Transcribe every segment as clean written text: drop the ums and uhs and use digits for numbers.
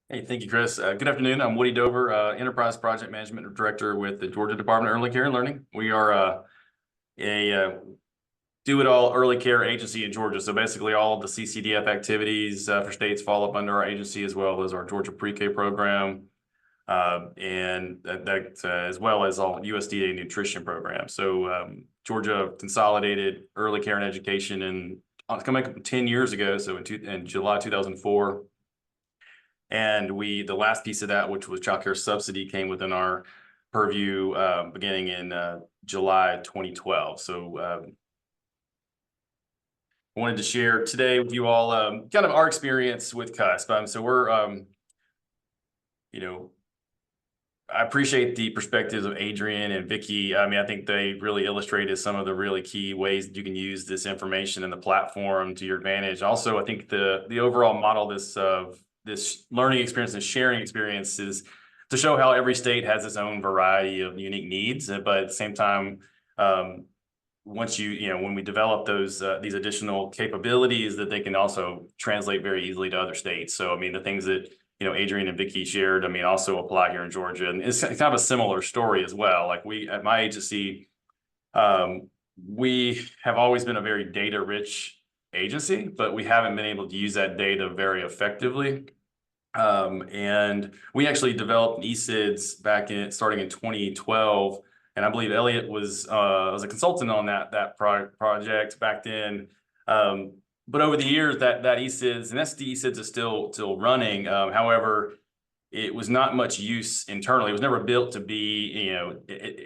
Hey, thank you, Chris. Good afternoon. I'm Woody Dover, Enterprise Project Management Director with the Georgia Department of Early Care and Learning. We are a do-it-all early care agency in Georgia. So basically all of the CCDF activities for states fall up under our agency, as well as our Georgia Pre-K program, and that as well as all USDA Nutrition programs. So Georgia consolidated early care and education coming up 10 years ago, so in July 2004. And the last piece of that, which was childcare subsidy, came within our purview beginning in July 2012. So I wanted to share today with you all kind of our experience with CUSP. So we're, I appreciate the perspectives of Adrian and Vicky. I mean, I think they really illustrated some of the really key ways that you can use this information and the platform to your advantage. Also, I think the overall model this learning experience and sharing experience is to show how every state has its own variety of unique needs, but at the same time, once when we develop these additional capabilities, that they can also translate very easily to other states. So, I mean, the things that Adrian and Vicky shared, I mean, also apply here in Georgia, and it's kind of a similar story as well. Like at my agency, we have always been a very data-rich agency, but we haven't been able to use that data very effectively. And we actually developed an ECIDS starting in 2012, and I believe Elliot was a consultant on that project back then. But over the years, that ECIDS and SD ECIDS is still running. However, it was not much use internally. It was never built to be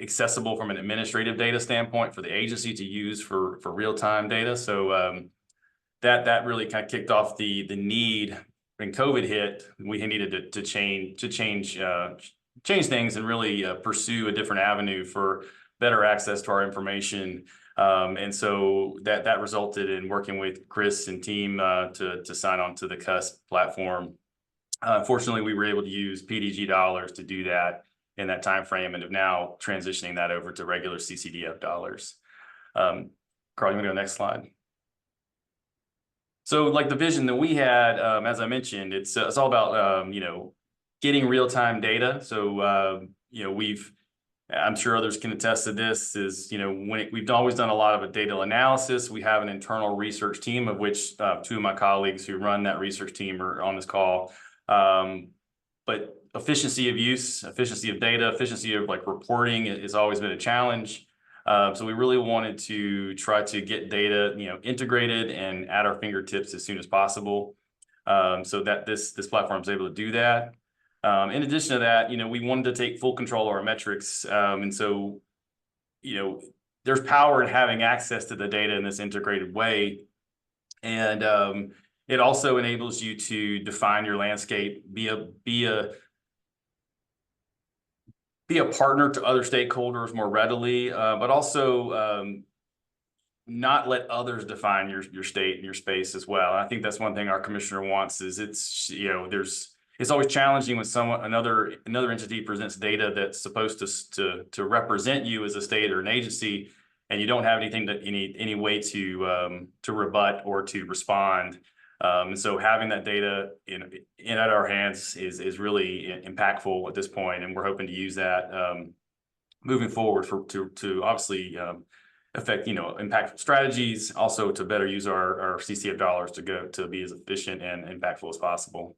accessible from an administrative data standpoint for the agency to use for real-time data. So that really kind of kicked off the need. When COVID hit, we needed to change things and really pursue a different avenue for better access to our information. And so that resulted in working with Chris and team to sign on to the CUSP platform. Fortunately, we were able to use PDG dollars to do that in that time frame, and have now transitioning that over to regular CCDF dollars. Carl, you want to go next slide? So like the vision that we had, as I mentioned, it's all about, getting real-time data. So, I'm sure others can attest to this, is, we've always done a lot of data analysis. We have an internal research team, of which two of my colleagues who run that research team are on this call. But efficiency of use, efficiency of data, efficiency of reporting has always been a challenge. So we really wanted to try to get data, integrated and at our fingertips as soon as possible, so that this platform is able to do that. In addition to that, we wanted to take full control of our metrics, and so, there's power in having access to the data in this integrated way, and it also enables you to define your landscape, be a partner to other stakeholders more readily, but also not let others define your state and your space as well. And I think that's one thing our commissioner wants, is it's always challenging when another entity presents data that's supposed to represent you as a state or an agency, and you don't have anything any way to rebut or to respond. And so having that data at our hands is really impactful at this point, and we're hoping to use that moving forward to obviously affect impactful strategies, also to better use our CCF dollars to be as efficient and impactful as possible.